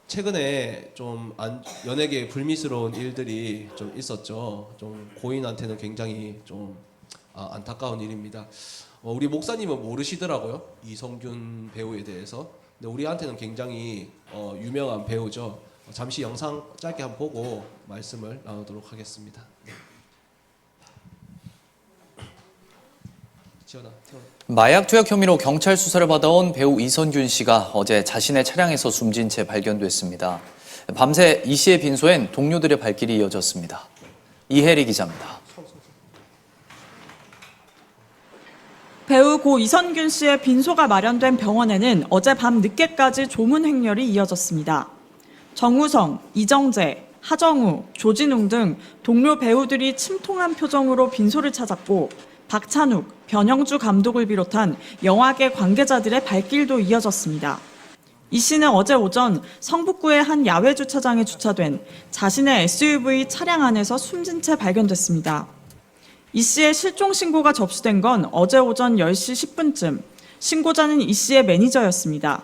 최근에 좀 연예계에 불미스러운 일들이 좀 있었죠. 좀 고인한테는 굉장히 좀 안타까운 일입니다. 우리 목사님은 모르시더라고요, 이성균 배우에 대해서. 근데 우리한테는 굉장히 유명한 배우죠. 잠시 영상 짧게 한번 보고 말씀을 나누도록 하겠습니다. 마약 투약 혐의로 경찰 수사를 받아온 배우 이성균 씨가 어제 자신의 차량에서 숨진 채 발견됐습니다. 밤새 이 씨의 빈소엔 동료들의 발길이 이어졌습니다. 이혜리 기자입니다. 배우 고 이성균 씨의 빈소가 마련된 병원에는 어젯밤 늦게까지 조문 행렬이 이어졌습니다. 정우성, 이정재, 하정우, 조진웅 등 동료 배우들이 침통한 표정으로 빈소를 찾았고 박찬욱, 변영주 감독을 비롯한 영화계 관계자들의 발길도 이어졌습니다. 이 씨는 어제 오전 성북구의 한 야외 주차장에 주차된 자신의 SUV 차량 안에서 숨진 채 발견됐습니다. 이 씨의 실종 신고가 접수된 건 어제 오전 10시 10분쯤, 신고자는 이 씨의 매니저였습니다.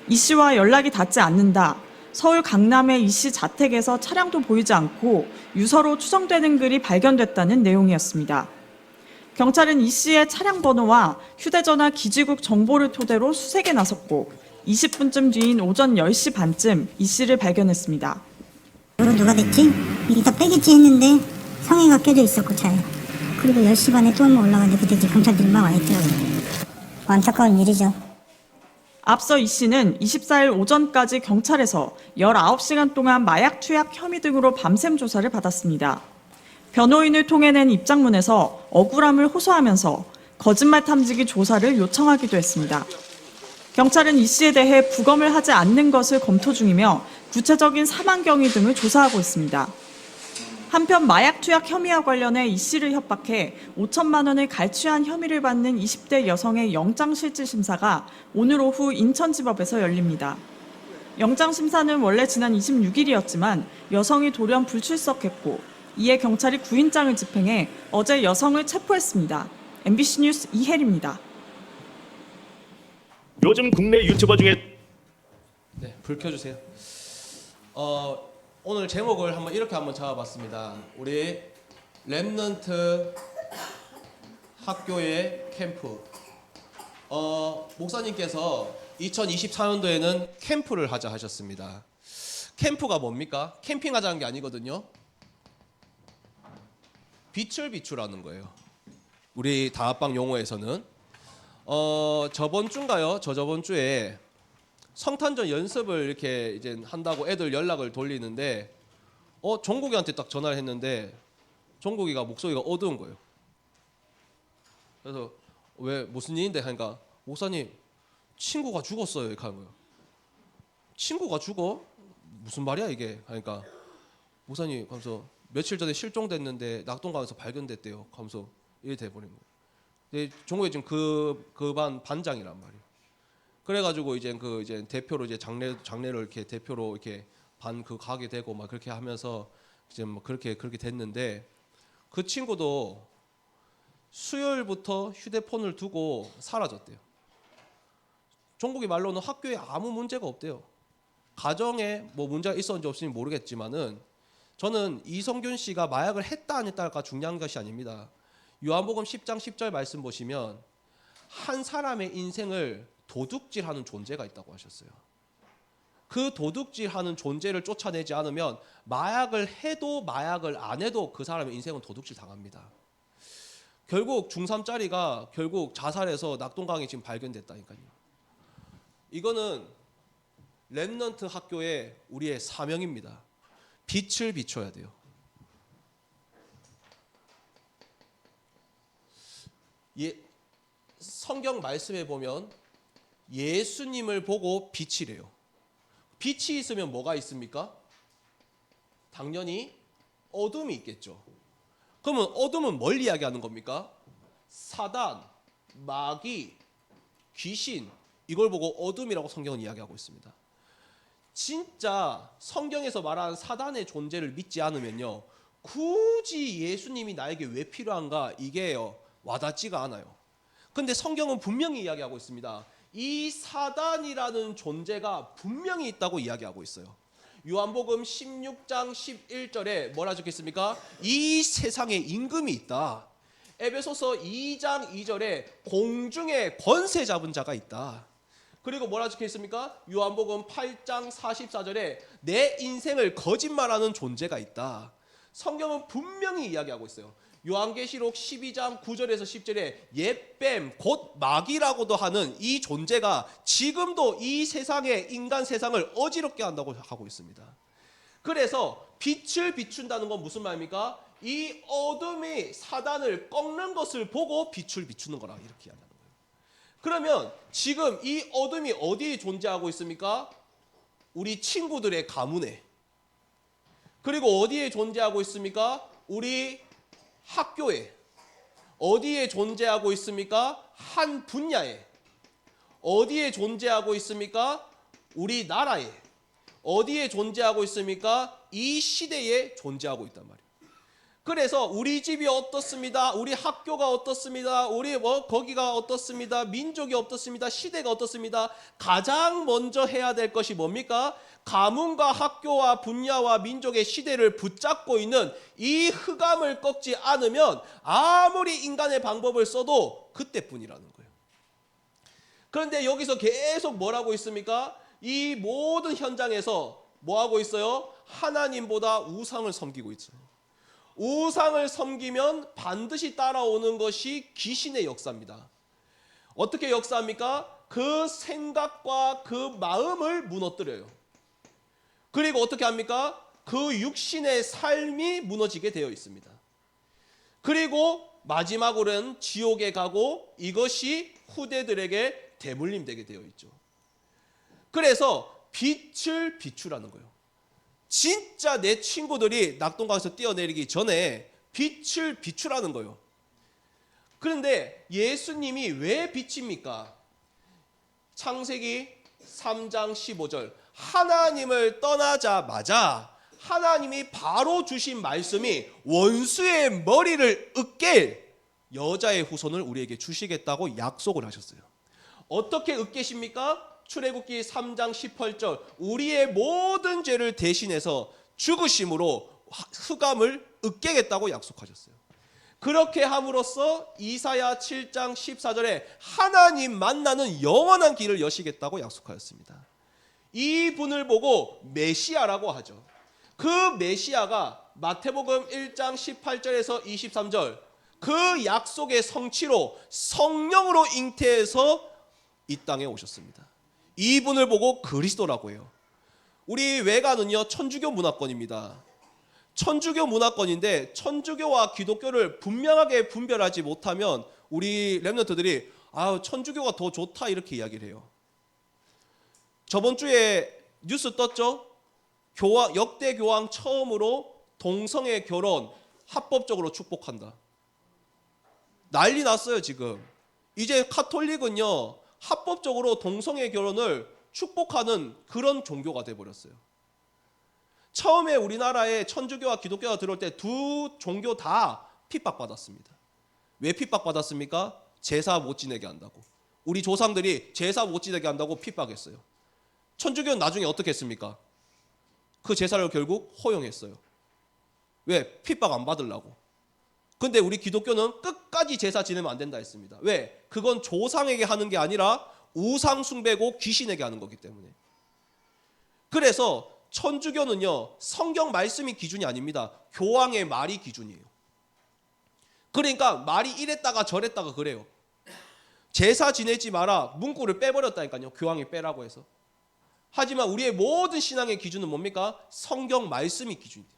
이 씨와 연락이 닿지 않는다. 서울 강남의 이 씨 자택에서 차량도 보이지 않고 유서로 추정되는 글이 발견됐다는 내용이었습니다. 경찰은 이 씨의 차량 번호와 휴대전화 기지국 정보를 토대로 수색에 나섰고 20분쯤 뒤인 오전 10시 반쯤 이 씨를 발견했습니다. 누가 됐지? 이따 빼겠지 했는데 성에가 껴져 있었고 차에. 그리고 10시 반에 또 한 번 올라갔는데 그때 이제 경찰들이 막 와 있더라고요. 안타까운 일이죠. 앞서 이 씨는 24일 오전까지 경찰에서 19시간 동안 마약 투약 혐의 등으로 밤샘 조사를 받았습니다. 변호인을 통해 낸 입장문에서 억울함을 호소하면서 거짓말 탐지기 조사를 요청하기도 했습니다. 경찰은 이 씨에 대해 부검을 하지 않는 것을 검토 중이며 구체적인 사망 경위 등을 조사하고 있습니다. 한편 마약 투약 혐의와 관련해 이 씨를 협박해 5천만 원을 갈취한 혐의를 받는 20대 여성의 영장실질심사가 오늘 오후 인천지법에서 열립니다. 영장심사는 원래 지난 26일이었지만 여성이 돌연 불출석했고 이에 경찰이 구인장을 집행해 어제 여성을 체포했습니다. MBC 뉴스 이혜리입니다. 요즘 국내 유튜버 중에 불 켜주세요. 오늘 제목을 이렇게 한번 잡아봤습니다. 우리 렘넌트 학교의 캠프. 목사님께서 2024년도에는 캠프를 하자 하셨습니다. 캠프가 뭡니까? 캠핑하자는 게 아니거든요. 빛을 비추라는 거예요. 우리 다합방 용어에서는 저번 주인가요? 저번 주에 성탄절 연습을 이렇게 이제 한다고 애들 연락을 돌리는데 종국이한테 딱 전화를 했는데 종국이가 목소리가 어두운 거예요. 그래서 왜 무슨 일인데 하니까 목사님 친구가 죽었어요 이렇게 하는 거예요. 친구가 죽어? 무슨 말이야 이게? 하니까 목사님 하면서 며칠 전에 실종됐는데 낙동강에서 발견됐대요. 하면서 이래 돼버린 거예요. 종국이 지금 그 반 반장이란 말이에요. 그래가지고 이제 대표로 이제 장례를 이렇게 대표로 이렇게 가게 되고 막 그렇게 하면서 이제 뭐 그렇게 됐는데 그 친구도 수요일부터 휴대폰을 두고 사라졌대요. 종국이 말로는 학교에 아무 문제가 없대요. 가정에 뭐 문제가 있었는지 없는지 모르겠지만은 저는 이성균 씨가 마약을 했다 안 했다가 중요한 것이 아닙니다. 요한복음 10장 10절 말씀 보시면 한 사람의 인생을 도둑질하는 존재가 있다고 하셨어요. 그 도둑질하는 존재를 쫓아내지 않으면 마약을 해도 마약을 안 해도 그 사람의 인생은 도둑질 당합니다. 결국 중3짜리가 결국 자살해서 낙동강에 지금 발견됐다니까요. 이거는 렘넌트 학교의 우리의 사명입니다. 빛을 비춰야 돼요. 성경 말씀에 보면 예수님을 보고 빛이래요. 빛이 있으면 뭐가 있습니까? 당연히 어둠이 있겠죠. 그러면 어둠은 뭘 이야기하는 겁니까? 사단, 마귀, 귀신, 이걸 보고 어둠이라고 성경은 이야기하고 있습니다. 진짜 성경에서 말하는 사단의 존재를 믿지 않으면요, 굳이 예수님이 나에게 왜 필요한가, 이게 와닿지가 않아요. 근데 성경은 분명히 이야기하고 있습니다. 이 사단이라는 존재가 분명히 있다고 이야기하고 있어요. 요한복음 16장 11절에 뭐라 적혔습니까? 이 세상에 임금이 있다. 에베소서 2장 2절에 공중에 권세 잡은 자가 있다. 그리고 뭐라 적혀 있습니까? 요한복음 8장 44절에 내 인생을 거짓말하는 존재가 있다. 성경은 분명히 이야기하고 있어요. 요한계시록 12장 9절에서 10절에 옛뱀 곧 마귀라고도 하는 이 존재가 지금도 이 세상에 인간 세상을 어지럽게 한다고 하고 있습니다. 그래서 빛을 비춘다는 건 무슨 말입니까? 이 어둠이 사단을 꺾는 것을 보고 빛을 비추는 거라 이렇게 이야기하는 거예요. 그러면 지금 이 어둠이 어디에 존재하고 있습니까? 우리 친구들의 가문에. 그리고 어디에 존재하고 있습니까? 우리 학교에. 어디에 존재하고 있습니까? 한 분야에. 어디에 존재하고 있습니까? 우리나라에. 어디에 존재하고 있습니까? 이 시대에 존재하고 있단 말이에요. 그래서 우리 집이 어떻습니다. 우리 학교가 어떻습니다. 우리 거기가 어떻습니다. 민족이 어떻습니다. 시대가 어떻습니다. 가장 먼저 해야 될 것이 뭡니까? 가문과 학교와 분야와 민족의 시대를 붙잡고 있는 이 흑암을 꺾지 않으면 아무리 인간의 방법을 써도 그때뿐이라는 거예요. 그런데 여기서 계속 뭐라고 있습니까? 이 모든 현장에서 뭐하고 있어요? 하나님보다 우상을 섬기고 있어요. 우상을 섬기면 반드시 따라오는 것이 귀신의 역사입니다. 어떻게 역사합니까? 그 생각과 그 마음을 무너뜨려요. 그리고 어떻게 합니까? 그 육신의 삶이 무너지게 되어 있습니다. 그리고 마지막으로는 지옥에 가고 이것이 후대들에게 대물림되게 되어 있죠. 그래서 빛을 비추라는 거예요. 진짜 내 친구들이 낙동강에서 뛰어내리기 전에 빛을 비추라는 거예요. 그런데 예수님이 왜 빛입니까? 창세기 3장 15절 하나님을 떠나자마자 하나님이 바로 주신 말씀이 원수의 머리를 으깰 여자의 후손을 우리에게 주시겠다고 약속을 하셨어요. 어떻게 으깨십니까? 출애굽기 3장 18절 우리의 모든 죄를 대신해서 죽으심으로 흑암을 으깨겠다고 약속하셨어요. 그렇게 함으로써 이사야 7장 14절에 하나님 만나는 영원한 길을 여시겠다고 약속하였습니다. 이 분을 보고 메시아라고 하죠. 그 메시아가 마태복음 1장 18절에서 23절 그 약속의 성취로 성령으로 잉태해서 이 땅에 오셨습니다. 이분을 보고 그리스도라고 해요. 우리 외가는요 천주교 문화권입니다. 천주교 문화권인데 천주교와 기독교를 분명하게 분별하지 못하면 우리 렘넌트들이 천주교가 더 좋다 이렇게 이야기를 해요. 저번 주에 뉴스 떴죠? 역대 교황 처음으로 동성애 결혼 합법적으로 축복한다. 난리 났어요 지금. 이제 카톨릭은요 합법적으로 동성애 결혼을 축복하는 그런 종교가 돼버렸어요. 처음에 우리나라에 천주교와 기독교가 들어올 때 두 종교 다 핍박받았습니다. 왜 핍박받았습니까? 제사 못 지내게 한다고. 우리 조상들이 제사 못 지내게 한다고 핍박했어요. 천주교는 나중에 어떻게 했습니까? 그 제사를 결국 허용했어요. 왜? 핍박 안 받으려고. 근데 우리 기독교는 끝까지 제사 지내면 안 된다 했습니다. 왜? 그건 조상에게 하는 게 아니라 우상 숭배고 귀신에게 하는 거기 때문에. 그래서 천주교는요 성경 말씀이 기준이 아닙니다. 교황의 말이 기준이에요. 그러니까 말이 이랬다가 저랬다가 그래요. 제사 지내지 마라 문구를 빼버렸다니까요. 교황이 빼라고 해서. 하지만 우리의 모든 신앙의 기준은 뭡니까? 성경 말씀이 기준이에요.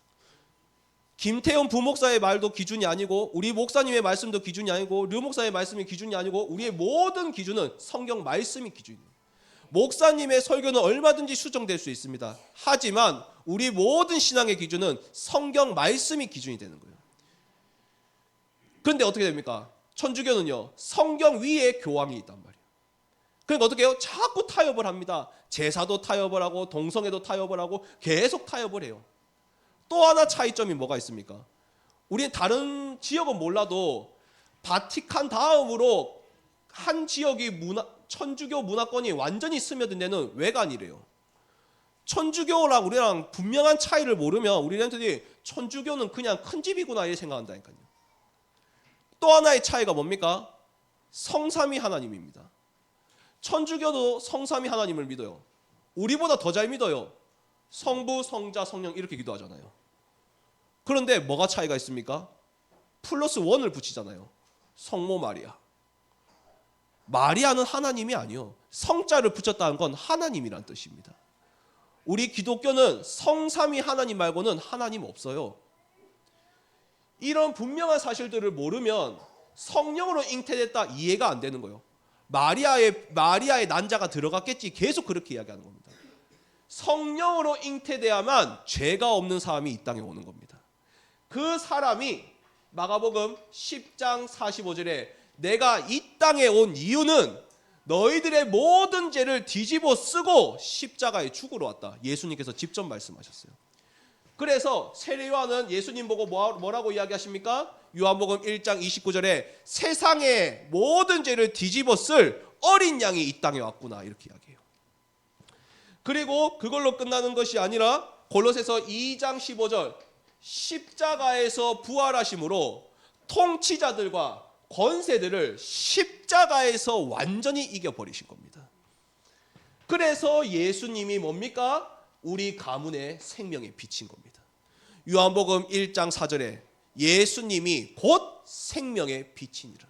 김태현 부목사의 말도 기준이 아니고 우리 목사님의 말씀도 기준이 아니고 류 목사의 말씀이 기준이 아니고 우리의 모든 기준은 성경 말씀이 기준이에요. 목사님의 설교는 얼마든지 수정될 수 있습니다. 하지만 우리 모든 신앙의 기준은 성경 말씀이 기준이 되는 거예요. 그런데 어떻게 됩니까? 천주교는요 성경 위에 교황이 있단 말이에요. 그러니까 어떻게 해요? 자꾸 타협을 합니다. 제사도 타협을 하고 동성애도 타협을 하고 계속 타협을 해요. 또 하나 차이점이 뭐가 있습니까? 우리는 다른 지역은 몰라도 바티칸 다음으로 한 지역이 천주교 문화권이 완전히 스며든 데는 외관이래요. 천주교랑 우리랑 분명한 차이를 모르면 우리 렌트들이 천주교는 그냥 큰 집이구나 이렇게 생각한다니까요. 또 하나의 차이가 뭡니까? 성삼위 하나님입니다. 천주교도 성삼위 하나님을 믿어요. 우리보다 더 잘 믿어요. 성부, 성자, 성령 이렇게 기도하잖아요. 그런데 뭐가 차이가 있습니까? 플러스 1을 붙이잖아요. 성모 마리아. 마리아는 하나님이 아니요. 성자를 붙였다는 건 하나님이란 뜻입니다. 우리 기독교는 성삼위 하나님 말고는 하나님 없어요. 이런 분명한 사실들을 모르면 성령으로 잉태됐다 이해가 안 되는 거예요. 마리아의 난자가 들어갔겠지 계속 그렇게 이야기하는 겁니다. 성령으로 잉태돼야만 죄가 없는 사람이 이 땅에 오는 겁니다. 그 사람이 마가복음 10장 45절에 내가 이 땅에 온 이유는 너희들의 모든 죄를 뒤집어 쓰고 십자가에 죽으러 왔다. 예수님께서 직접 말씀하셨어요. 그래서 세례요한은 예수님 보고 뭐라고 이야기하십니까? 요한복음 1장 29절에 세상의 모든 죄를 뒤집어 쓸 어린 양이 이 땅에 왔구나 이렇게 이야기해요. 그리고 그걸로 끝나는 것이 아니라 골로새서 2장 15절 십자가에서 부활하심으로 통치자들과 권세들을 십자가에서 완전히 이겨버리신 겁니다. 그래서 예수님이 뭡니까? 우리 가문의 생명의 빛인 겁니다. 요한복음 1장 4절에 예수님이 곧 생명의 빛이니라.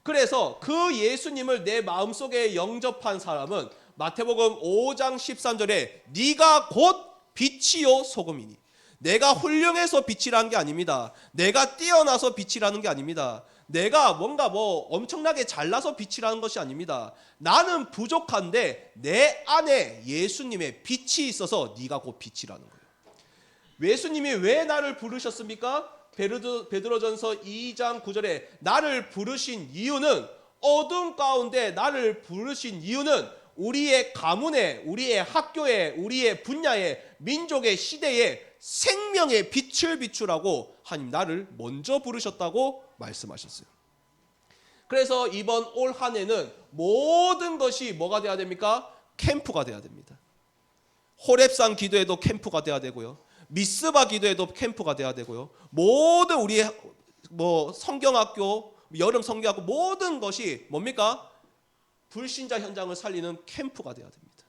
그래서 그 예수님을 내 마음속에 영접한 사람은 마태복음 5장 13절에 네가 곧 빛이요 소금이니. 내가 훌륭해서 빛이라는 게 아닙니다. 내가 뛰어나서 빛이라는 게 아닙니다. 내가 뭔가 엄청나게 잘나서 빛이라는 것이 아닙니다. 나는 부족한데 내 안에 예수님의 빛이 있어서 네가 곧 빛이라는 거예요. 예수님이 왜 나를 부르셨습니까? 베드로전서 2장 9절에 나를 부르신 이유는 어둠 가운데 나를 부르신 이유는 우리의 가문에, 우리의 학교에, 우리의 분야에, 민족의 시대에 생명의 빛을 비추라고 하나님 나를 먼저 부르셨다고 말씀하셨어요. 그래서 이번 올 한 해는 모든 것이 뭐가 돼야 됩니까? 캠프가 돼야 됩니다. 호렙산 기도에도 캠프가 돼야 되고요. 미스바 기도에도 캠프가 돼야 되고요. 모든 우리의 성경학교, 여름 성경학교 모든 것이 뭡니까? 불신자 현장을 살리는 캠프가 돼야 됩니다.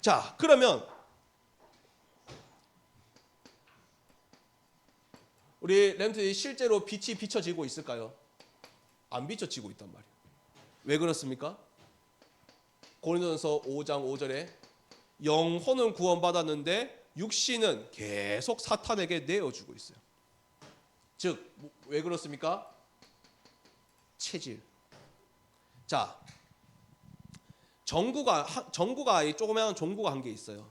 자, 그러면 우리 렘트들이 실제로 빛이 비춰지고 있을까요? 안 비춰지고 있단 말이에요. 왜 그렇습니까? 고린도전서 5장 5절에 영혼은 구원받았는데 육신은 계속 사탄에게 내어주고 있어요. 즉, 왜 그렇습니까? 체질. 자, 전구가 조그마한 전구가 한 개 있어요.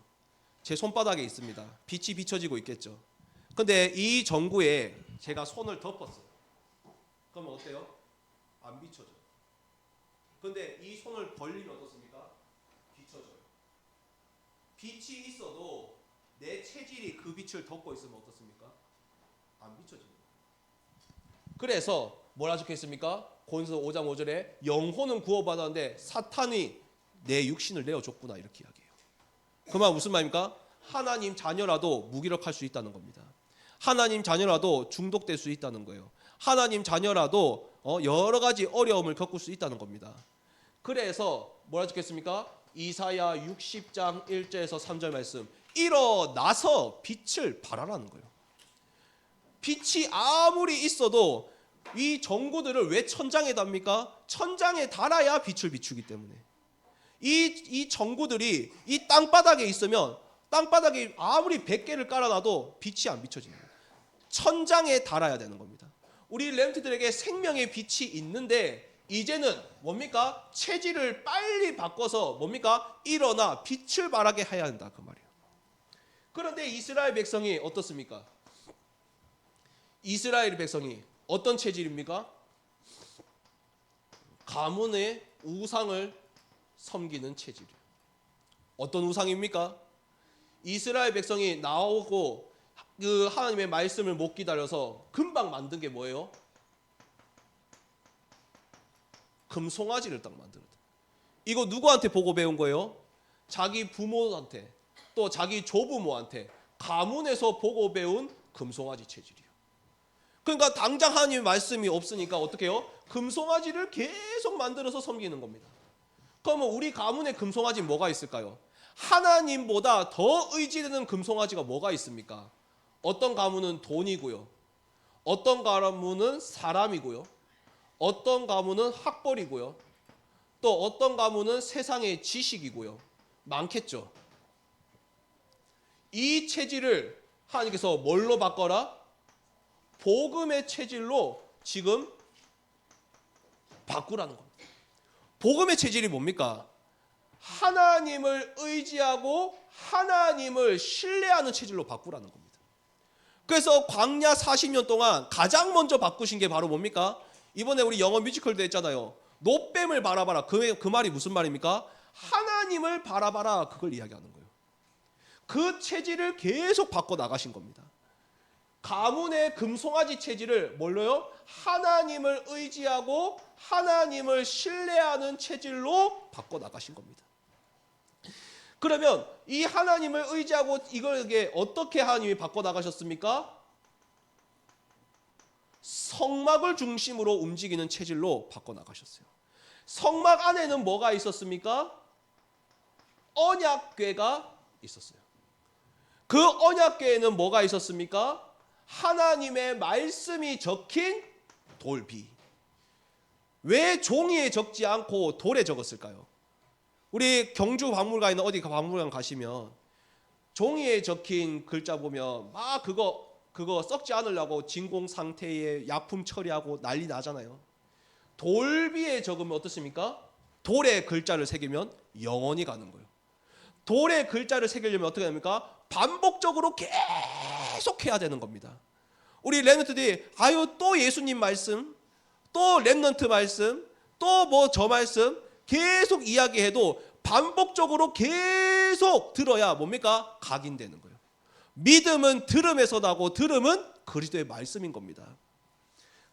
제 손바닥에 있습니다. 빛이 비춰지고 있겠죠. 근데 이 전구에 제가 손을 덮었어요. 그러면 어때요? 안 비춰져요. 근데 이 손을 벌리면 어떻습니까? 비춰져요. 빛이 있어도 내 체질이 그 빛을 덮고 있으면 어떻습니까? 안 비춰집니다. 그래서 뭐라 적혀 있습니까? 고린도서 5장 5절에 영혼은 구원받았는데 사탄이 내 육신을 내어줬구나 이렇게 이야기해요. 그 말 무슨 말입니까? 하나님 자녀라도 무기력할 수 있다는 겁니다. 하나님 자녀라도 중독될 수 있다는 거예요. 하나님 자녀라도 여러 가지 어려움을 겪을 수 있다는 겁니다. 그래서 뭐라 적혔습니까? 이사야 60장 1절에서 3절 말씀 일어나서 빛을 발하라는 거예요. 빛이 아무리 있어도 이 전구들을 왜 천장에 답니까? 천장에 달아야 빛을 비추기 때문에 이 전구들이 이 땅바닥에 있으면 땅바닥에 아무리 100개를 깔아놔도 빛이 안 비춰집니다. 천장에 달아야 되는 겁니다. 우리 렘트들에게 생명의 빛이 있는데 이제는 뭡니까? 체질을 빨리 바꿔서 뭡니까? 일어나 빛을 발하게 해야 한다 그 말이에요. 그런데 이스라엘 백성이 어떻습니까? 이스라엘 백성이 어떤 체질입니까? 가문의 우상을 섬기는 체질이에요. 어떤 우상입니까? 이스라엘 백성이 나오고 그 하나님의 말씀을 못 기다려서 금방 만든 게 뭐예요? 금송아지를 딱 만들었다. 이거 누구한테 보고 배운 거예요? 자기 부모한테, 또 자기 조부모한테 가문에서 보고 배운 금송아지 체질이에요. 그러니까 당장 하나님의 말씀이 없으니까 어떻게 해요? 금송아지를 계속 만들어서 섬기는 겁니다. 그러면 우리 가문에 금송아지는 뭐가 있을까요? 하나님보다 더 의지되는 금송아지가 뭐가 있습니까? 어떤 가문은 돈이고요. 어떤 가문은 사람이고요. 어떤 가문은 학벌이고요. 또 어떤 가문은 세상의 지식이고요. 많겠죠. 이 체질을 하나님께서 뭘로 바꿔라? 복음의 체질로 지금 바꾸라는 겁니다. 복음의 체질이 뭡니까? 하나님을 의지하고 하나님을 신뢰하는 체질로 바꾸라는 겁니다. 그래서 광야 40년 동안 가장 먼저 바꾸신 게 바로 뭡니까? 이번에 우리 영어 뮤지컬도 했잖아요. 노뱀을 바라봐라. 그 말이 무슨 말입니까? 하나님을 바라봐라. 그걸 이야기하는 거예요. 그 체질을 계속 바꿔 나가신 겁니다. 가문의 금송아지 체질을 뭘로요? 하나님을 의지하고 하나님을 신뢰하는 체질로 바꿔 나가신 겁니다. 그러면 이 하나님을 의지하고 이걸 어떻게 하나님이 바꿔 나가셨습니까? 성막을 중심으로 움직이는 체질로 바꿔 나가셨어요. 성막 안에는 뭐가 있었습니까? 언약궤가 있었어요. 그 언약궤에는 뭐가 있었습니까? 하나님의 말씀이 적힌 돌비. 왜 종이에 적지 않고 돌에 적었을까요? 우리 경주 박물관이나 어디 박물관 가시면 종이에 적힌 글자 보면 막 그거 썩지 않으려고 진공 상태에 약품 처리하고 난리 나잖아요. 돌비에 적으면 어떻습니까? 돌에 글자를 새기면 영원히 가는 거예요. 돌에 글자를 새기려면 어떻게 됩니까? 반복적으로 계속 해야 되는 겁니다. 우리 렘넌트들이 또 예수님 말씀, 또 렘넌트 말씀, 또 뭐 저 말씀 계속 이야기해도 반복적으로 계속 들어야 뭡니까? 각인되는 거예요. 믿음은 들음에서 나고 들음은 그리스도의 말씀인 겁니다.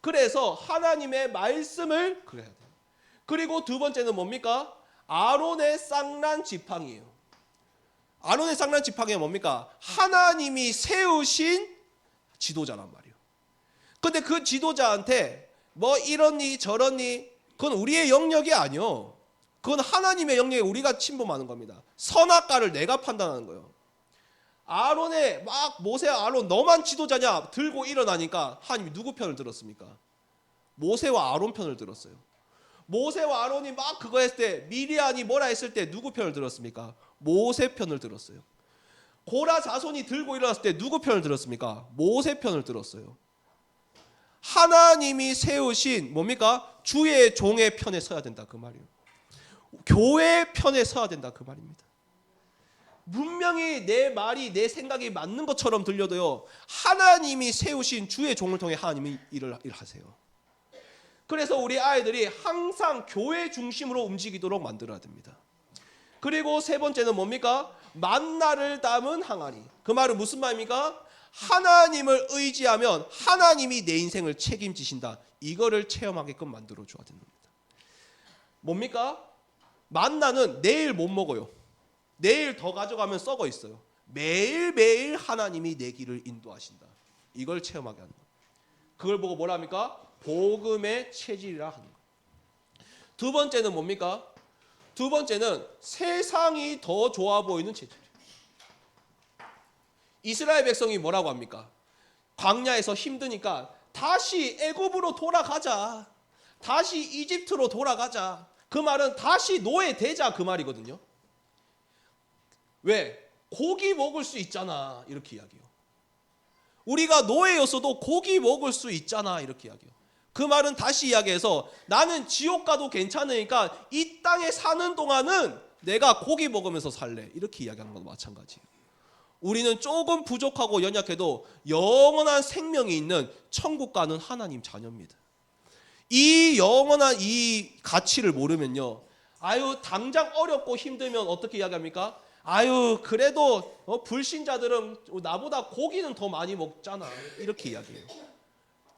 그래서 하나님의 말씀을 그래야 돼요. 그리고 두 번째는 뭡니까? 아론의 쌍난 지팡이에요. 아론의 쌍난 지팡이가 뭡니까? 하나님이 세우신 지도자란 말이에요. 근데 그 지도자한테 뭐 이러니 저러니 그건 우리의 영역이 아니요. 그건 하나님의 영역에 우리가 침범하는 겁니다. 선악과를 내가 판단하는 거예요. 아론의 모세와 아론 너만 지도자냐 들고 일어나니까 하나님이 누구 편을 들었습니까? 모세와 아론 편을 들었어요. 모세와 아론이 막 그거 했을 때 미리안이 뭐라 했을 때 누구 편을 들었습니까? 모세 편을 들었어요. 고라 자손이 들고 일어났을 때 누구 편을 들었습니까? 모세 편을 들었어요. 하나님이 세우신 뭡니까? 주의 종의 편에 서야 된다 그 말이에요. 교회 편에 서야 된다 그 말입니다. 분명히 내 말이 내 생각이 맞는 것처럼 들려도요. 하나님이 세우신 주의 종을 통해 하나님이 일을 하세요. 그래서 우리 아이들이 항상 교회 중심으로 움직이도록 만들어야 됩니다. 그리고 세 번째는 뭡니까? 만나를 담은 항아리. 그 말은 무슨 말입니까? 하나님을 의지하면 하나님이 내 인생을 책임지신다. 이거를 체험하게끔 만들어줘야 됩니다. 뭡니까? 만나는 내일 못 먹어요. 내일 더 가져가면 썩어 있어요. 매일매일 하나님이 내 길을 인도하신다. 이걸 체험하게 하는 거예요. 그걸 보고 뭐라 합니까? 복음의 체질이라 하는 거예요. 두 번째는 뭡니까? 두 번째는 세상이 더 좋아 보이는 체질이에요. 이스라엘 백성이 뭐라고 합니까? 광야에서 힘드니까 다시 애굽으로 돌아가자. 다시 이집트로 돌아가자. 그 말은 다시 노예되자 그 말이거든요. 왜? 고기 먹을 수 있잖아 이렇게 이야기해요. 우리가 노예였어도 고기 먹을 수 있잖아 이렇게 이야기해요. 그 말은 다시 이야기해서 나는 지옥 가도 괜찮으니까 이 땅에 사는 동안은 내가 고기 먹으면서 살래 이렇게 이야기하는 것도 마찬가지예요. 우리는 조금 부족하고 연약해도 영원한 생명이 있는 천국 가는 하나님 자녀입니다. 이 영원한 이 가치를 모르면요. 당장 어렵고 힘들면 어떻게 이야기합니까? 그래도 불신자들은 나보다 고기는 더 많이 먹잖아. 이렇게 이야기해요.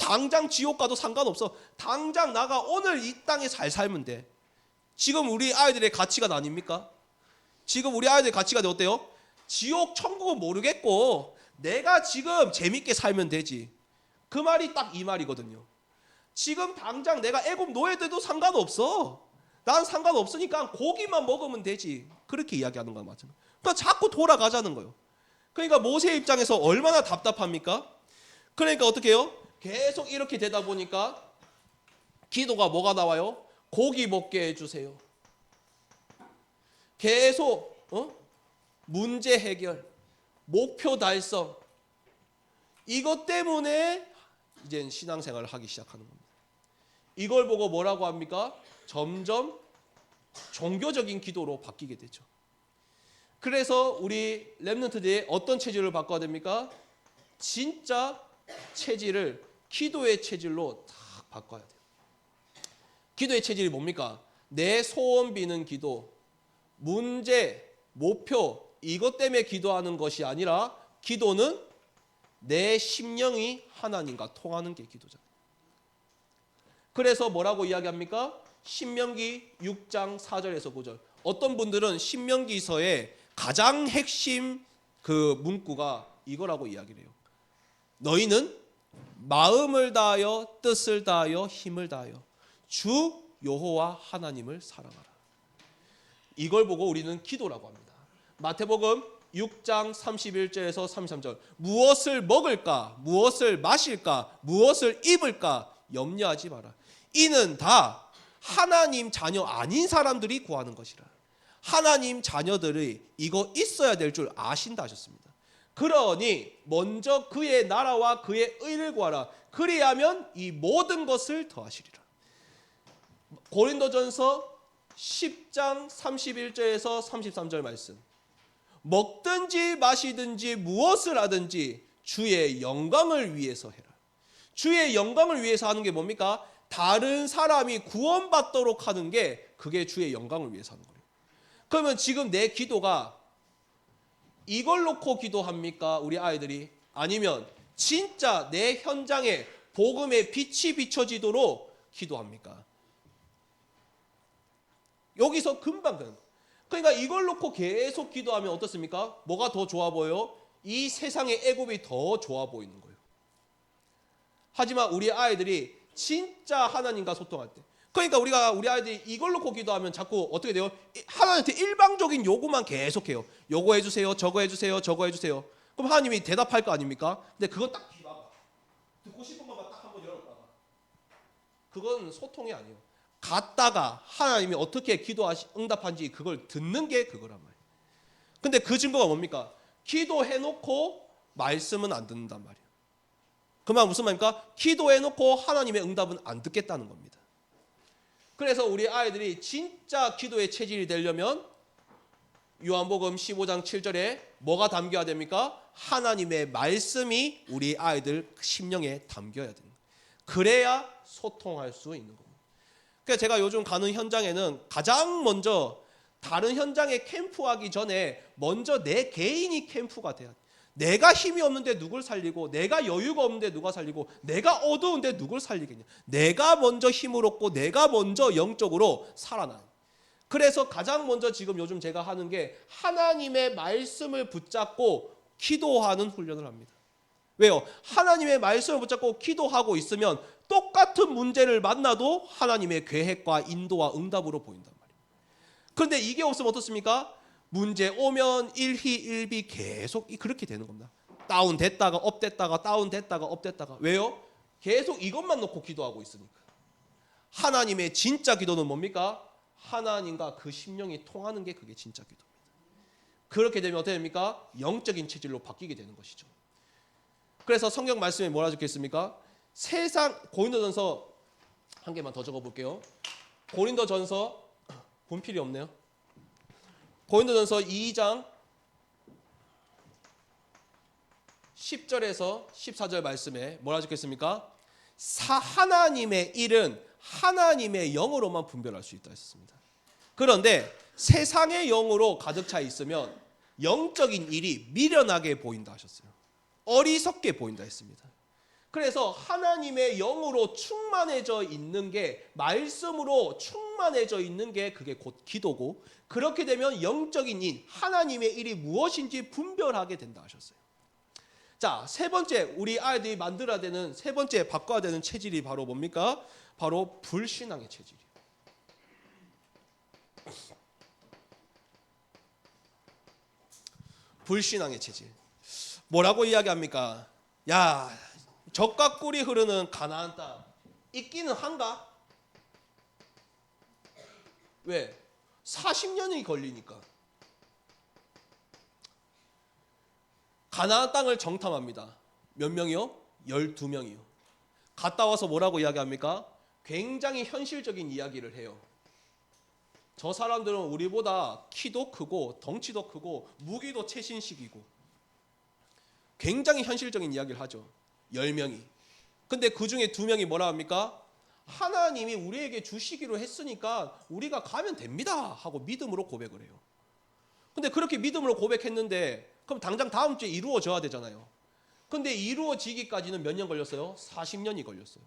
당장 지옥 가도 상관없어. 당장 나가 오늘 이 땅에 잘 살면 돼. 지금 우리 아이들의 가치관 아닙니까? 지금 우리 아이들의 가치관이 어때요? 지옥 천국은 모르겠고 내가 지금 재밌게 살면 되지. 그 말이 딱 이 말이거든요. 지금 당장 내가 애굽 노예돼도 상관없어. 난 상관없으니까 고기만 먹으면 되지. 그렇게 이야기하는 거야, 맞죠? 그러니까 자꾸 돌아가자는 거예요. 그러니까 모세 입장에서 얼마나 답답합니까? 그러니까 어떻게 해요? 계속 이렇게 되다 보니까 기도가 뭐가 나와요? 고기 먹게 해주세요. 계속 문제 해결, 목표 달성, 이것 때문에 이제 신앙생활을 하기 시작하는 겁니다. 이걸 보고 뭐라고 합니까? 점점 종교적인 기도로 바뀌게 되죠. 그래서 우리 렘넌트들이 어떤 체질을 바꿔야 됩니까? 진짜 체질을 기도의 체질로 딱 바꿔야 돼요. 기도의 체질이 뭡니까? 내 소원 비는 기도, 문제, 목표 이것 때문에 기도하는 것이 아니라 기도는 내 심령이 하나님과 통하는 게 기도잖아요. 그래서 뭐라고 이야기합니까? 신명기 6장 4절에서 9절. 어떤 분들은 신명기서의 가장 핵심 그 문구가 이거라고 이야기를 해요. 너희는 마음을 다하여 뜻을 다하여 힘을 다하여 주 여호와 하나님을 사랑하라. 이걸 보고 우리는 기도라고 합니다. 마태복음 6장 31절에서 33절. 무엇을 먹을까? 무엇을 마실까? 무엇을 입을까? 염려하지 마라. 이는 다 하나님 자녀 아닌 사람들이 구하는 것이라. 하나님 자녀들이 이거 있어야 될 줄 아신다 하셨습니다. 그러니 먼저 그의 나라와 그의 의를 구하라. 그리하면 이 모든 것을 더하시리라. 고린도전서 10장 31절에서 33절 말씀. 먹든지 마시든지 무엇을 하든지 주의 영광을 위해서 해라. 주의 영광을 위해서 하는 게 뭡니까? 다른 사람이 구원받도록 하는 게 그게 주의 영광을 위해서 하는 거예요. 그러면 지금 내 기도가 이걸 놓고 기도합니까? 우리 아이들이? 아니면 진짜 내 현장에 복음의 빛이 비춰지도록 기도합니까? 여기서 금방 그러니까 이걸 놓고 계속 기도하면 어떻습니까? 뭐가 더 좋아 보여요? 이 세상의 애굽이 더 좋아 보이는 거예요. 하지만 우리 아이들이 진짜 하나님과 소통할 때, 그러니까 우리 아이들이 이걸 놓고 기도하면 자꾸 어떻게 돼요? 하나님한테 일방적인 요구만 계속해요. 요거 해주세요, 저거 해주세요, 저거 해주세요. 그럼 하나님이 대답할 거 아닙니까? 근데 그건 딱 귀 막아. 듣고 싶은 것만 딱 한번 열어봐봐. 그건 소통이 아니에요. 갔다가 하나님이 어떻게 응답한지 그걸 듣는 게 그거란 말이에요. 근데 그 증거가 뭡니까? 기도해놓고 말씀은 안 듣는단 말이에요. 그 말 무슨 말입니까? 기도해놓고 하나님의 응답은 안 듣겠다는 겁니다. 그래서 우리 아이들이 진짜 기도의 체질이 되려면 요한복음 15장 7절에 뭐가 담겨야 됩니까? 하나님의 말씀이 우리 아이들 심령에 담겨야 됩니다. 그래야 소통할 수 있는 겁니다. 그래서 제가 요즘 가는 현장에는 가장 먼저 다른 현장에 캠프하기 전에 먼저 내 개인이 캠프가 돼야 돼. 내가 힘이 없는데 누굴 살리고, 내가 여유가 없는데 누가 살리고, 내가 어두운데 누굴 살리겠냐. 내가 먼저 힘을 얻고 내가 먼저 영적으로 살아나. 그래서 가장 먼저 지금 요즘 제가 하는 게 하나님의 말씀을 붙잡고 기도하는 훈련을 합니다. 왜요? 하나님의 말씀을 붙잡고 기도하고 있으면 똑같은 문제를 만나도 하나님의 계획과 인도와 응답으로 보인단 말이에요. 그런데 이게 없으면 어떻습니까? 문제 오면 일희일비 계속 그렇게 되는 겁니다. 다운됐다가 업됐다가 다운됐다가 업됐다가. 왜요? 계속 이것만 놓고 기도하고 있으니까. 하나님의 진짜 기도는 뭡니까? 하나님과 그 심령이 통하는 게 그게 진짜 기도입니다. 그렇게 되면 어떻게 됩니까? 영적인 체질로 바뀌게 되는 것이죠. 그래서 성경 말씀에 뭐라 적혀있습니까? 고린도전서 한 개만 더 적어볼게요. 고린도전서 분필이 없네요. 고린도전서 2장 10절에서 14절 말씀에 뭐라 적혀있습니까? 하나님의 일은 하나님의 영으로만 분별할 수 있다 했습니다. 그런데 세상의 영으로 가득 차 있으면 영적인 일이 미련하게 보인다 하셨어요. 어리석게 보인다 했습니다. 그래서 하나님의 영으로 충만해져 있는 게, 말씀으로 충만해져 있는 게 그게 곧 기도고, 그렇게 되면 영적인 인, 하나님의 일이 무엇인지 분별하게 된다 하셨어요. 자, 세 번째 우리 아이들이 만들어야 되는, 세 번째 바꿔야 되는 체질이 바로 뭡니까? 바로 불신앙의 체질이에요. 불신앙의 체질. 뭐라고 이야기합니까? 야, 젖과 꿀이 흐르는 가나안 땅 있기는 한가? 왜? 40년이 걸리니까. 가나안 땅을 정탐합니다. 몇 명이요? 12명이요. 갔다 와서 뭐라고 이야기합니까? 굉장히 현실적인 이야기를 해요. 저 사람들은 우리보다 키도 크고 덩치도 크고 무기도 최신식이고, 굉장히 현실적인 이야기를 하죠. 10명이. 근데 그 중에 2명이 뭐라 합니까? 하나님이 우리에게 주시기로 했으니까 우리가 가면 됩니다 하고 믿음으로 고백을 해요. 근데 그렇게 믿음으로 고백했는데 그럼 당장 다음 주에 이루어져야 되잖아요. 근데 이루어지기까지는 몇 년 걸렸어요? 40년이 걸렸어요.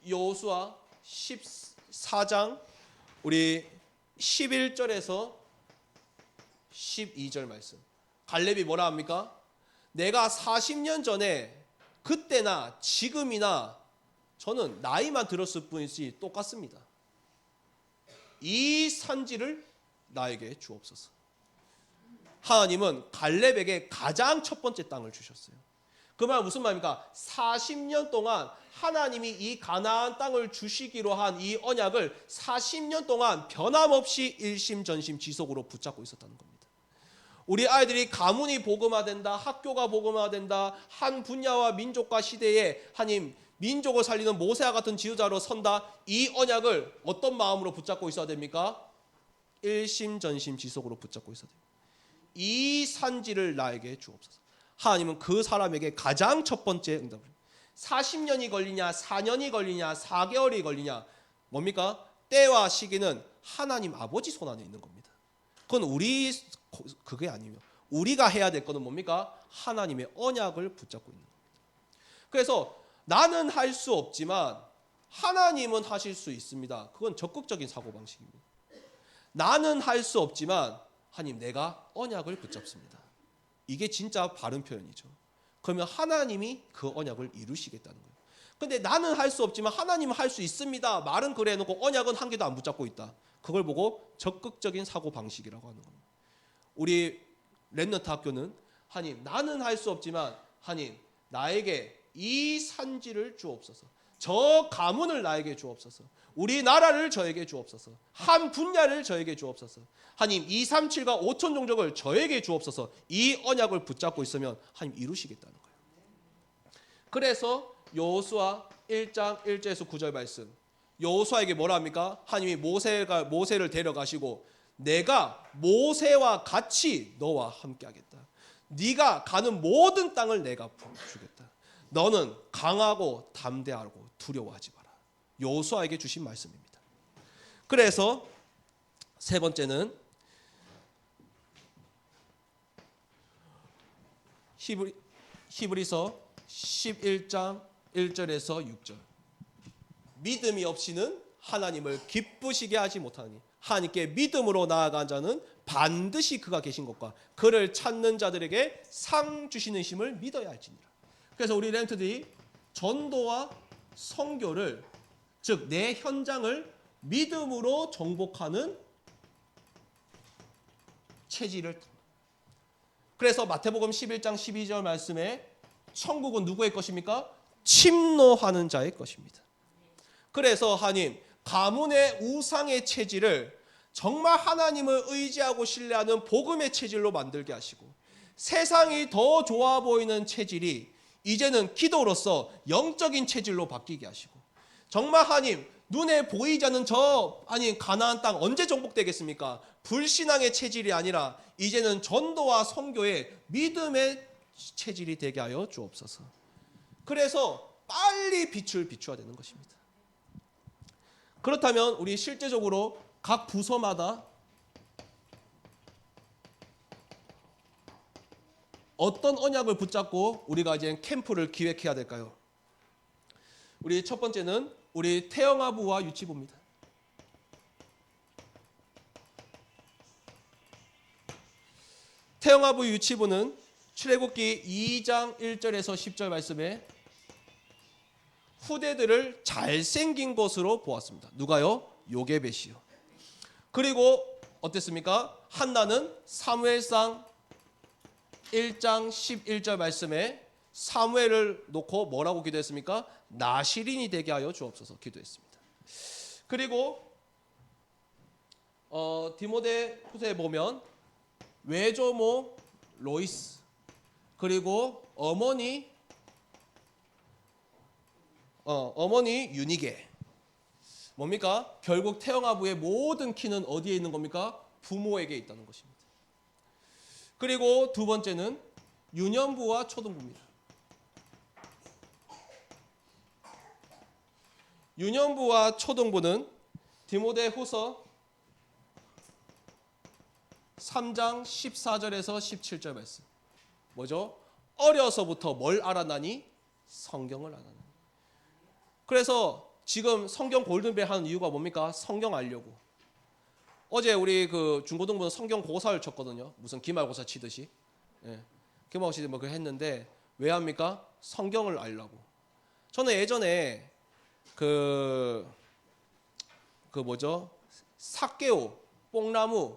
여호수아 14장 우리 11절에서 12절 말씀. 갈렙이 뭐라 합니까? 내가 40년 전에 그때나 지금이나 저는 나이만 들었을 뿐이지 똑같습니다. 이 산지를 나에게 주옵소서. 하나님은 갈렙에게 가장 첫 번째 땅을 주셨어요. 그 말 무슨 말입니까? 40년 동안 하나님이 이 가나안 땅을 주시기로 한 이 언약을 40년 동안 변함없이 일심전심 지속으로 붙잡고 있었다는 겁니다. 우리 아이들이 가문이 복음화된다, 학교가 복음화된다, 한 분야와 민족과 시대에 하나님 민족을 살리는 모세와 같은 지도자로 선다, 이 언약을 어떤 마음으로 붙잡고 있어야 됩니까? 일심전심 지속으로 붙잡고 있어야 됩니다. 이 산지를 나에게 주옵소서. 하나님은 그 사람에게 가장 첫 번째 응답을, 40년이 걸리냐 4년이 걸리냐 4개월이 걸리냐, 뭡니까? 때와 시기는 하나님 아버지 손 안에 있는 겁니다. 그건 그게 아니며 우리가 해야 될 거는 뭡니까? 하나님의 언약을 붙잡고 있는 겁니다. 그래서 나는 할 수 없지만 하나님은 하실 수 있습니다. 그건 적극적인 사고방식입니다. 나는 할 수 없지만 하나님, 내가 언약을 붙잡습니다. 이게 진짜 바른 표현이죠. 그러면 하나님이 그 언약을 이루시겠다는 거예요. 근데 나는 할 수 없지만 하나님은 할 수 있습니다. 말은 그래 놓고 언약은 한 개도 안 붙잡고 있다. 그걸 보고 적극적인 사고방식이라고 하는 겁니다. 우리 렘넌트 학교는 하나님, 나는 할 수 없지만 하나님, 나에게 이 산지를 주옵소서. 저 가문을 나에게 주옵소서. 우리나라를 저에게 주옵소서. 한 분야를 저에게 주옵소서. 하나님, 237과 5천 종족을 저에게 주옵소서. 이 언약을 붙잡고 있으면 하나님 이루시겠다는 거예요. 그래서 여호수아 1장 1절에서 9절 말씀, 여호수아에게 뭐라 합니까? 하나님이 모세를 데려가시고 내가 모세와 같이 너와 함께 하겠다. 네가 가는 모든 땅을 내가 주겠다. 너는 강하고 담대하고 두려워하지 마라. 여호수아에게 주신 말씀입니다. 그래서 세 번째는 히브리서 11장 1절에서 6절. 믿음이 없이는 하나님을 기쁘시게 하지 못하니 하나님께 믿음으로 나아간 자는 반드시 그가 계신 것과 그를 찾는 자들에게 상 주시는 힘을 믿어야 할지니라. 그래서 우리 렘트들이 전도와 선교를, 즉 내 현장을 믿음으로 정복하는 체질을, 그래서 마태복음 11장 12절 말씀에 천국은 누구의 것입니까? 침노하는 자의 것입니다. 그래서 하나님, 가문의 우상의 체질을 정말 하나님을 의지하고 신뢰하는 복음의 체질로 만들게 하시고, 세상이 더 좋아 보이는 체질이 이제는 기도로서 영적인 체질로 바뀌게 하시고, 정말 하나님, 눈에 보이지 않는 저 아니 가나안 땅 언제 정복되겠습니까? 불신앙의 체질이 아니라 이제는 전도와 선교의 믿음의 체질이 되게 하여 주옵소서. 그래서 빨리 빛을 비춰야 되는 것입니다. 그렇다면 우리 실제적으로 각 부서마다 어떤 언약을 붙잡고 우리가 이제 캠프를 기획해야 될까요? 우리 첫 번째는 우리 태영아부와 유치부입니다. 태영아부 유치부는 출애굽기 2장 1절에서 10절 말씀에 후대들을 잘생긴 것으로 보았습니다. 누가요? 요게벳이요. 그리고 어땠습니까? 한나는 사무엘상 1장 11절 말씀에 사무엘을 놓고 뭐라고 기도했습니까? 나실인이 되게 하여 주옵소서 기도했습니다. 그리고 디모데 후서에 보면 외조모 로이스, 그리고 어머니 유니게. 뭡니까? 결국 태영아부의 모든 키는 어디에 있는 겁니까? 부모에게 있다는 것입니다. 그리고 두 번째는 유년부와 초등부입니다. 유년부와 초등부는 디모데 후서 3장 14절에서 17절 말씀. 뭐죠? 어려서부터 뭘 알아나니? 성경을 알아나니. 그래서 지금 성경 골든벨 하는 이유가 뭡니까? 성경 알려고. 어제 우리 그 중고등부는 성경 고사를 쳤거든요. 무슨 기말고사 치듯이. 예. 기말고사 뭐 그걸 했는데 왜 합니까? 성경을 알려고. 저는 예전에 그 뭐죠? 삭개오, 뽕나무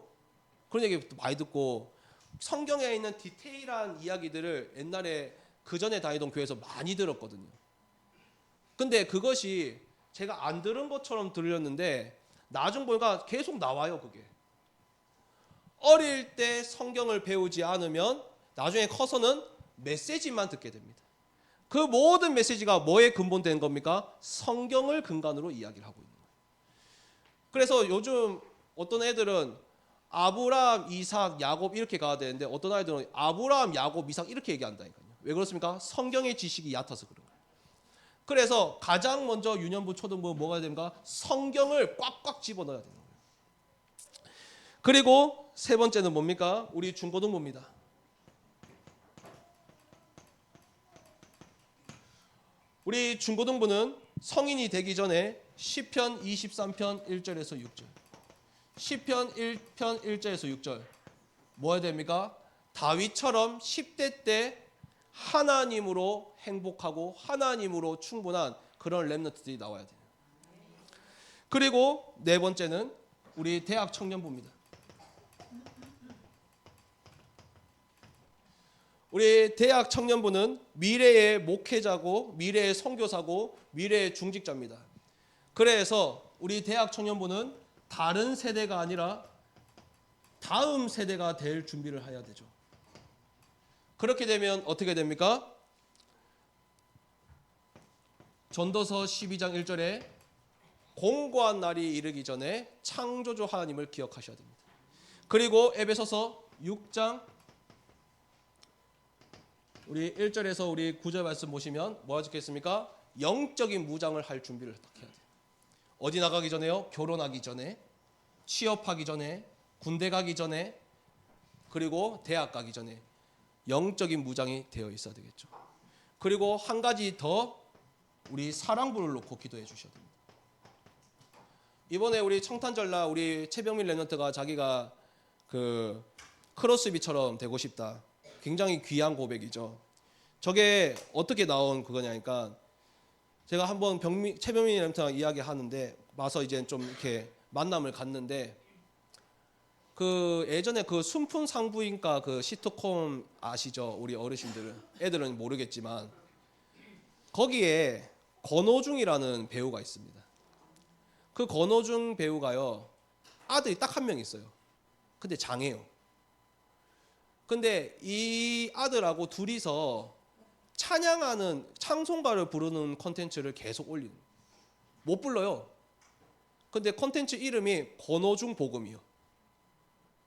그런 얘기 많이 듣고 성경에 있는 디테일한 이야기들을 옛날에 그 전에 다니던 교회에서 많이 들었거든요. 근데 그것이 제가 안 들은 것처럼 들렸는데 나중 보니까 계속 나와요, 그게. 어릴 때 성경을 배우지 않으면 나중에 커서는 메시지만 듣게 됩니다. 그 모든 메시지가 뭐에 근본된 겁니까? 성경을 근간으로 이야기를 하고 있는 거예요. 그래서 요즘 어떤 애들은 아브라함, 이삭, 야곱 이렇게 가야 되는데 어떤 아이들은 아브라함, 야곱, 이삭 이렇게 얘기한다니까요. 왜 그렇습니까? 성경의 지식이 얕아서 그런 거예요. 그래서 가장 먼저 유년부, 초등부 뭐가 됩니까? 성경을 꽉꽉 집어넣어야 되는 거예요. 그리고 세 번째는 뭡니까? 우리 중고등부입니다. 우리 중고등부는 성인이 되기 전에 시편 23편 1절에서 6절, 시편 1편 1절에서 6절 뭐 해야 됩니까? 다윗처럼 10대 때 하나님으로 행복하고 하나님으로 충분한 그런 렘넌트들이 나와야 돼요. 그리고 네 번째는 우리 대학 청년부입니다. 우리 대학 청년부는 미래의 목회자고 미래의 선교사고 미래의 중직자입니다. 그래서 우리 대학 청년부는 다른 세대가 아니라 다음 세대가 될 준비를 해야 되죠. 그렇게 되면 어떻게 됩니까? 전도서 12장 1절에 공고한 날이 이르기 전에 창조주 하나님을 기억하셔야 됩니다. 그리고 에베소서 6장 우리 1절에서 우리 9절 말씀 보시면 뭐가 적혀있습니까? 영적인 무장을 할 준비를 딱 해야 돼요. 어디 나가기 전에요? 결혼하기 전에, 취업하기 전에, 군대 가기 전에, 그리고 대학 가기 전에 영적인 무장이 되어 있어야 되겠죠. 그리고 한 가지 더 우리 사랑부를 놓고 기도해 주셔야 됩니다. 이번에 우리 청탄절날 우리 최병민 랩런트가 자기가 그 크로스비처럼 되고 싶다. 굉장히 귀한 고백이죠. 저게 어떻게 나온 그거냐니까 제가 한번 최병민 랩런트랑 이야기하는데 와서 이제 좀 이렇게 만남을 갖는데 그 예전에 그 순풍 산부인과 그 시트콤 아시죠? 우리 어르신들은 애들은 모르겠지만 거기에 권오중이라는 배우가 있습니다. 그 권오중 배우가요 아들이 딱 한 명 있어요. 근데 장애요. 근데 이 아들하고 둘이서 찬양하는 찬송가를 부르는 콘텐츠를 계속 올리는 못 불러요. 근데 콘텐츠 이름이 권오중 복음이요.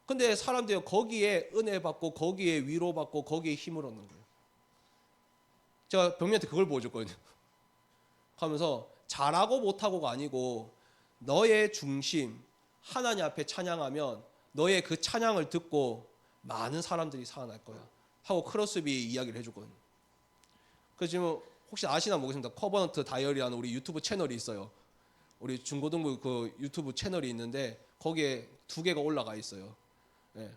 근데 사람들이 거기에 은혜 받고 거기에 위로 받고 거기에 힘을 얻는 거예요. 제가 병민한테 그걸 보여줬거든요. 하면서 잘하고 못하고가 아니고 너의 중심 하나님 앞에 찬양하면 너의 그 찬양을 듣고 많은 사람들이 살아날 거야. 하고 크로스비 이야기를 해주거든요. 그래서 지금 혹시 아시나 모르겠습니다. 커버넌트 다이어리라는 우리 유튜브 채널이 있어요. 우리 중고등부 그 유튜브 채널이 있는데 거기에 2개가 올라가 있어요. 예.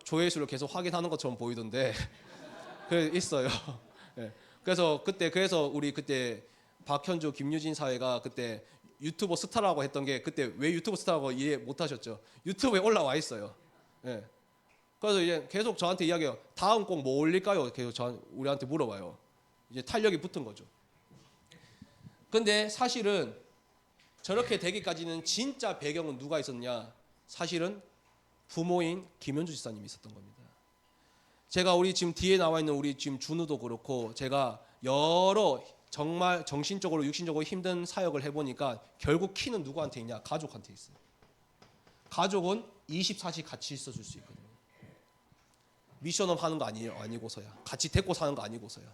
조회수를 계속 확인하는 것처럼 보이던데 그 있어요. 예. 그래서 우리 그때 박현주, 김유진 사회가 그때 유튜버 스타라고 했던 게 그때 왜 유튜버 스타라고 이해 못하셨죠? 유튜브에 올라와 있어요. 예. 그래서 이제 계속 저한테 이야기해요. 다음 곡 뭐 올릴까요? 계속 우리한테 물어봐요. 이제 탄력이 붙은 거죠. 근데 사실은 저렇게 되기까지는 진짜 배경은 누가 있었냐? 사실은 부모인 김현주 지사님이 있었던 겁니다. 제가 우리 지금 뒤에 나와 있는 우리 지금 준우도 그렇고 제가 여러 정말 정신적으로 육신적으로 힘든 사역을 해보니까 결국 키는 누구한테 있냐? 가족한테 있어요. 가족은 24시 같이 있어줄 수 있거든요. 미션업 하는 거 아니고서야. 같이 데리고 사는 거 아니고서야.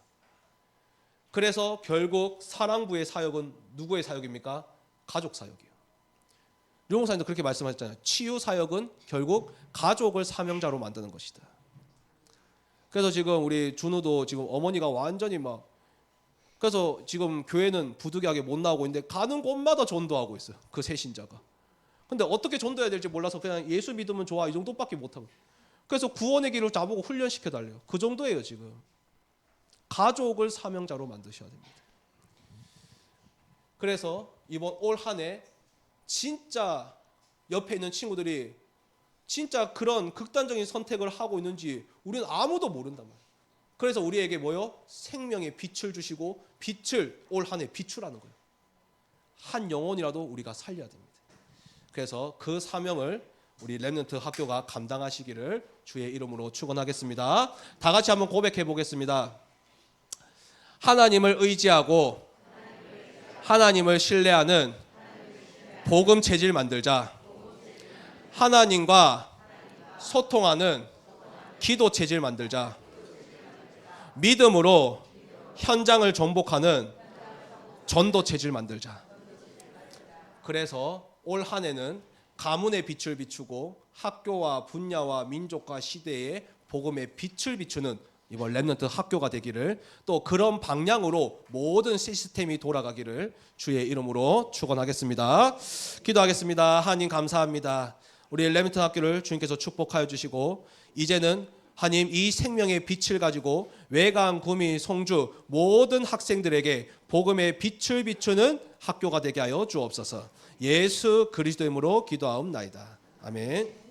그래서 결국 사랑부의 사역은 누구의 사역입니까? 가족 사역이에요. 류목사님도 그렇게 말씀하셨잖아요. 치유 사역은 결국 가족을 사명자로 만드는 것이다. 그래서 지금 우리 준우도 지금 어머니가 완전히 막 그래서 지금 교회는 부득이하게 못 나오고 있는데 가는 곳마다 전도하고 있어요. 그 새신자가. 근데 어떻게 전도해야 될지 몰라서 그냥 예수 믿으면 좋아 이 정도밖에 못하고. 그래서 구원의 길을 자보고 훈련시켜 달래요. 그 정도예요 지금. 가족을 사명자로 만드셔야 됩니다. 그래서 이번 올 한 해 진짜 옆에 있는 친구들이 진짜 그런 극단적인 선택을 하고 있는지 우리는 아무도 모른단 말이에요. 그래서 우리에게 뭐요? 생명의 빛을 주시고 빛을 올 한 해 비추라는 거예요. 한 영혼이라도 우리가 살려야 됩니다. 그래서 그 사명을 우리 렘넌트 학교가 감당하시기를 주의 이름으로 축원하겠습니다. 다 같이 한번 고백해 보겠습니다. 하나님을 의지하고 하나님을 신뢰하는 복음 체질 만들자. 하나님과 소통하는 기도 체질 만들자. 믿음으로 현장을 정복하는 전도 체질 만들자. 그래서 올 한 해는 가문의 빛을 비추고 학교와 분야와 민족과 시대에 복음의 빛을 비추는 이번 렘넌트 학교가 되기를 또 그런 방향으로 모든 시스템이 돌아가기를 주의 이름으로 축원하겠습니다. 기도하겠습니다. 하나님 감사합니다. 우리 렘넌트 학교를 주님께서 축복하여 주시고 이제는 하나님 이 생명의 빛을 가지고 외강, 구미, 송주 모든 학생들에게 복음의 빛을 비추는 학교가 되게 하여 주옵소서. 예수 그리스도 이름으로 기도하옵나이다. 아멘.